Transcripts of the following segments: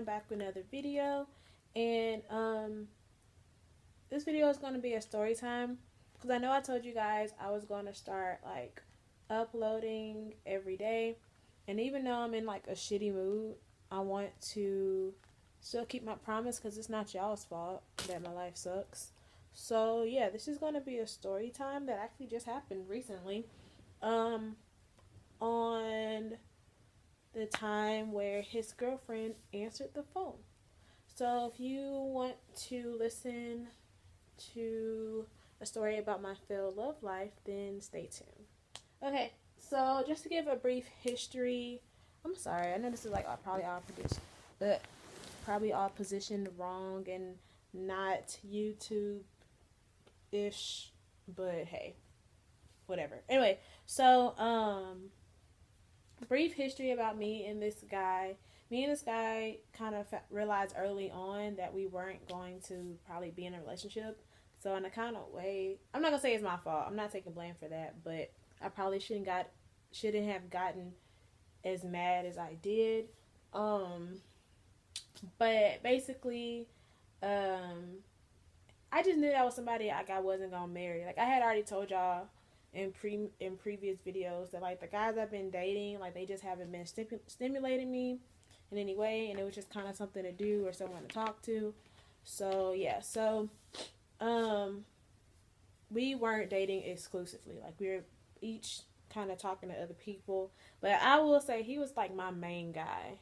Storytime, back with another video. And this video is going to be a story time because I know I told you guys I was going to start like uploading every day. And even though I'm in like a shitty mood, I want to still keep my promise because it's not y'all's fault that my life sucks. So yeah, this is going to be a story time that actually just happened recently. On the time where his girlfriend answered the phone. So if you want to listen to a story about my failed love life, then stay tuned. Okay, so just to give a brief history, I'm sorry, I know this is like probably all positioned wrong and not YouTube-ish, but hey, whatever. Anyway, so brief history about me and this guy. Me and this guy kind of realized early on that we weren't going to probably be in a relationship. So in a kind of way, I'm not gonna say it's my fault. I'm not taking blame for that, but I probably shouldn't have gotten as mad as I did. But basically, I just knew that was somebody like I wasn't gonna marry. Like I had already told y'all in previous videos that like the guys I've been dating, like they just haven't been stimulating me in any way, and it was just kind of something to do or someone to talk to. So yeah, we weren't dating exclusively. Like we were each kind of talking to other people, but I will say he was like my main guy.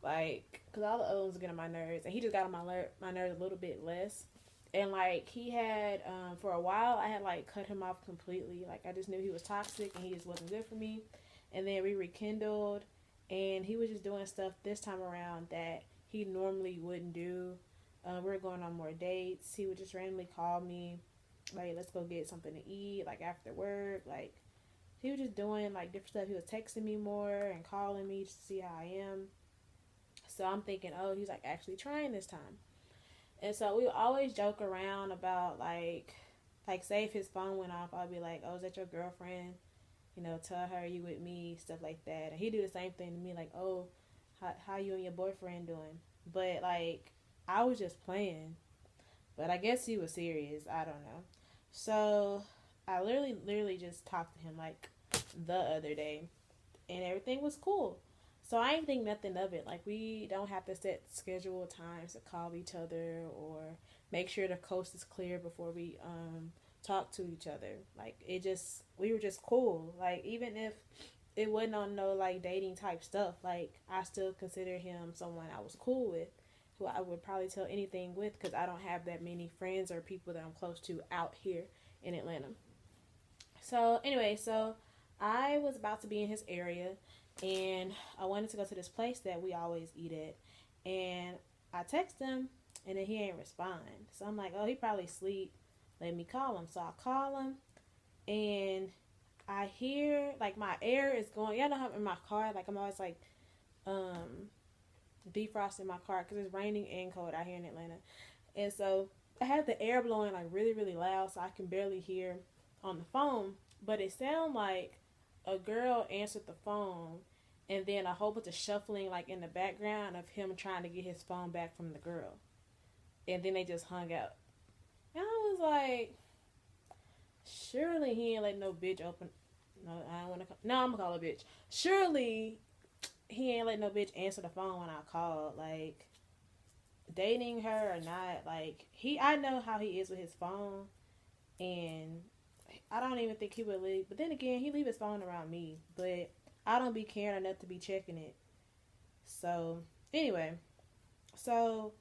Like, cause all the other ones get on my nerves, and he just got on my nerves a little bit less. And like he had for a while I had like cut him off completely. Like I just knew he was toxic and he just wasn't good for me. And then we rekindled, and he was just doing stuff this time around that he normally wouldn't do. We were going on more dates. He would just randomly call me, like, let's go get something to eat, like after work. Like he was just doing like different stuff. He was texting me more and calling me just to see how I am. So I'm thinking, oh, he's like actually trying this time. And so we would always joke around about like say if his phone went off, I'd be like, oh, is that your girlfriend? You know, tell her you with me, stuff like that. And he'd do the same thing to me, like, oh, how you and your boyfriend doing? But like I was just playing. But I guess he was serious. I don't know. So I literally just talked to him like the other day, and everything was cool. So I ain't think nothing of it. Like we don't have to set scheduled times to call each other or make sure the coast is clear before we talk to each other. Like we were just cool. Like even if it wasn't on no like dating type stuff, like I still consider him someone I was cool with, who I would probably tell anything with, because I don't have that many friends or people that I'm close to out here in Atlanta. So anyway, so I was about to be in his area, and I wanted to go to this place that we always eat at. And I text him, and then he ain't respond. So I'm like, oh, he probably sleep. Let me call him. So I call him, and I hear, like, my air is going. Y'all know how in my car, like, I'm always, like, defrosting my car because it's raining and cold out here in Atlanta. And so I had the air blowing, like, really, really loud, so I can barely hear on the phone. But it sounded like a girl answered the phone, and then a whole bunch of shuffling like in the background of him trying to get his phone back from the girl, and then they just hung out. And I was like, surely he ain't let no bitch open. No, I don't want to. No, I'm gonna call her bitch. Surely he ain't let no bitch answer the phone when I called. Like dating her or not, like I know how he is with his phone, and I don't even think he would leave. But then again, he leave his phone around me. But I don't be caring enough to be checking it. So, anyway. So,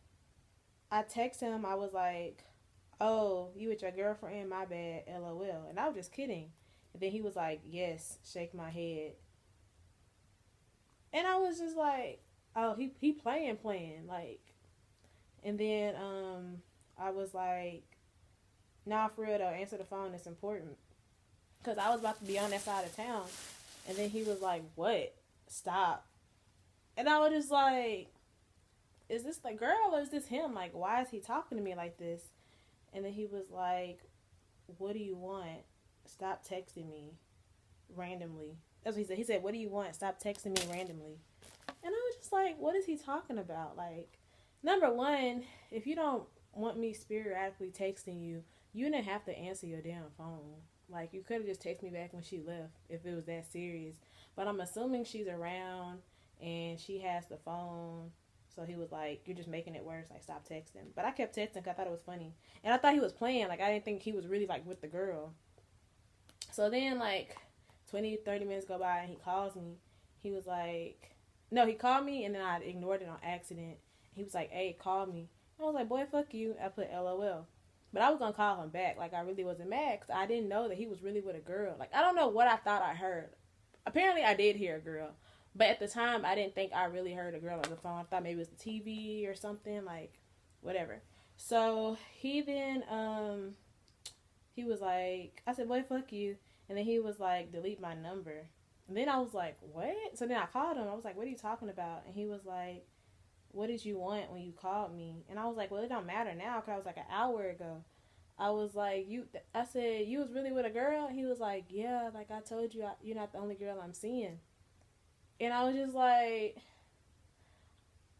I text him. I was like, oh, you with your girlfriend? My bad. LOL. And I was just kidding. And then he was like, yes. Shake my head. And I was just like, oh, he playing. Like, and then I was like, nah, for real though, answer the phone, it's important. Because I was about to be on that side of town. And then he was like, what? Stop. And I was just like, is this the girl or is this him? Like, why is he talking to me like this? And then he was like, what do you want? Stop texting me randomly. That's what he said. He said, "What do you want? Stop texting me randomly." And I was just like, "What is he talking about?" Like, number one, if you don't want me sporadically texting you, you didn't have to answer your damn phone. Like, you could have just texted me back when she left if it was that serious. But I'm assuming she's around and she has the phone. So he was like, "You're just making it worse. Like, stop texting." But I kept texting because I thought it was funny. And I thought he was playing. Like, I didn't think he was really, like, with the girl. So then, like, 20, 30 minutes go by and he calls me. He was like, no, he called me and then I ignored it on accident. He was like, "Hey, call me." I was like, "Boy, fuck you." I put LOL. But I was going to call him back. Like, I really wasn't mad because I didn't know that he was really with a girl. Like, I don't know what I thought I heard. Apparently, I did hear a girl. But at the time, I didn't think I really heard a girl on the phone. I thought maybe it was the TV or something. Like, whatever. So, he then, he was like, I said, "Boy, fuck you." And then he was like, "Delete my number." And then I was like, "What?" So then I called him. I was like, "What are you talking about?" And he was like, "What did you want when you called me?" And I was like, "Well, it don't matter now because I was like an hour ago." I was like, I said, "You was really with a girl?" And he was like, "Yeah, like I told you, you're not the only girl I'm seeing." And I was just like,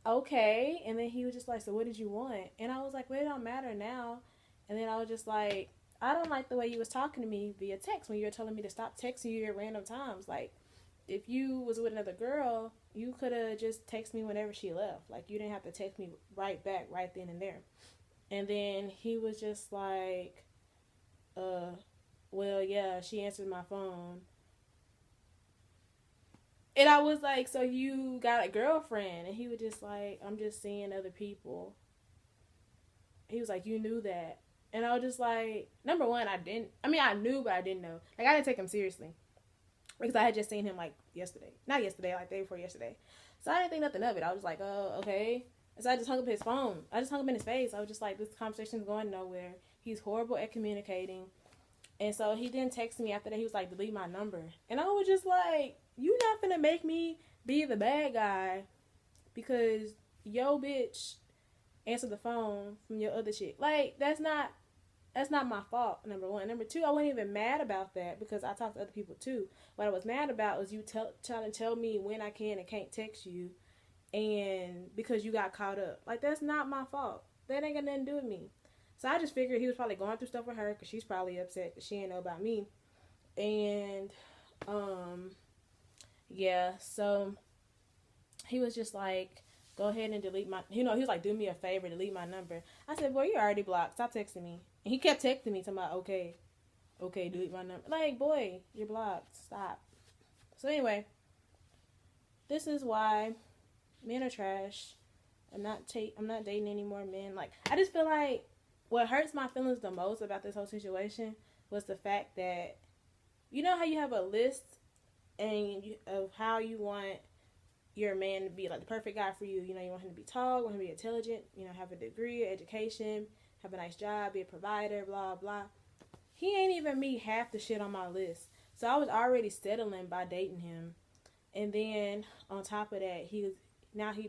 "Okay." And then he was just like, "So what did you want?" And I was like, "Well, it don't matter now." And then I was just like, "I don't like the way you was talking to me via text when you were telling me to stop texting you at random times. Like, if you was with another girl, you could have just texted me whenever she left. Like, you didn't have to text me right back right then and there." And then he was just like, "Well, yeah, she answered my phone." And I was like, "So you got a girlfriend?" And he was just like, "I'm just seeing other people." He was like, "You knew that?" And I was just like, number one, I knew, but I didn't know. Like, I didn't take him seriously. Because I had just seen him, like, yesterday. Not yesterday, like, the day before yesterday. So I didn't think nothing of it. I was just like, "Oh, okay." And so I just hung up his phone. I just hung up in his face. I was just like, this conversation's going nowhere. He's horrible at communicating. And so he didn't text me after that. He was like, "Delete my number." And I was just like, you not finna make me be the bad guy because yo bitch answered the phone from your other shit. Like, that's not my fault, number one. Number two, I wasn't even mad about that because I talked to other people too. What I was mad about was you trying to tell me when I can and can't text you, and because you got caught up. Like, that's not my fault. That ain't got nothing to do with me. So I just figured he was probably going through stuff with her because she's probably upset because she didn't know about me. And, yeah, so he was just like, "Go ahead and delete my," he was like, "Do me a favor, delete my number." I said, "Boy, you're already blocked. Stop texting me." And he kept texting me, talking about, okay, delete my number. Like, boy, you're blocked. Stop. So anyway, this is why men are trash. I'm not dating any more men. Like, I just feel like what hurts my feelings the most about this whole situation was the fact that, you know how you have a list of how you want your man to be, like, the perfect guy for you. You know, you want him to be tall, you want him to be intelligent, have a degree, education, have a nice job, be a provider, blah, blah. He ain't even meet half the shit on my list. So I was already settling by dating him. And then on top of that, he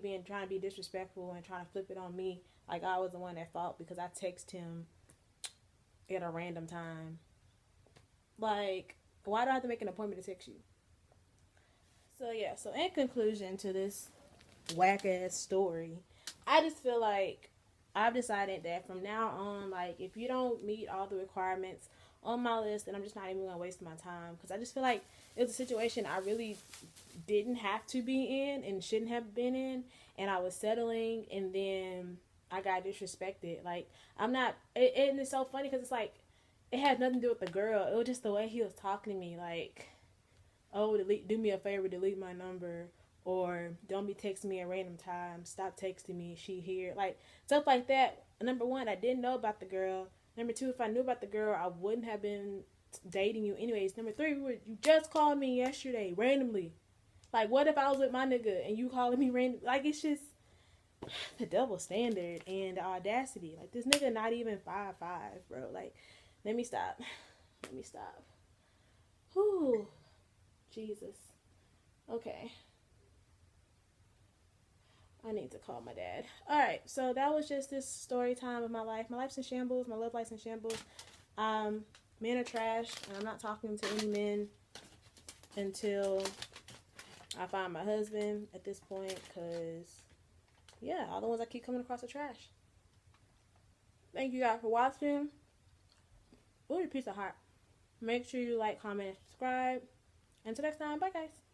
being trying to be disrespectful and trying to flip it on me like I was the one at fault because I text him at a random time. Like, why do I have to make an appointment to text you? So yeah, so in conclusion to this whack ass story, I just feel like I've decided that from now on, like, if you don't meet all the requirements on my list, then I'm just not even gonna waste my time, because I just feel like it was a situation I really didn't have to be in and shouldn't have been in, and I was settling, and then I got disrespected. Like, I'm not, and it's so funny because it's like it had nothing to do with the girl. It was just the way he was talking to me, like, "Oh, do me a favor, delete my number," or "Don't be texting me at random times. Stop texting me. She here." Like, stuff like that. Number one, I didn't know about the girl. Number two, if I knew about the girl, I wouldn't have been dating you anyways. Number three, you just called me yesterday randomly. Like, what if I was with my nigga and you calling me random? Like, it's just the double standard and the audacity. Like, this nigga not even 5'5", bro. Like, let me stop. Whew. Jesus. Okay. I need to call my dad. Alright, so that was just this story time of my life. My life's in shambles. My love life's in shambles. Men are trash, and I'm not talking to any men until I find my husband at this point, because, yeah, all the ones I keep coming across are trash. Thank you guys for watching. Ooh, a piece of heart. Make sure you like, comment, and subscribe. Until next time, bye guys.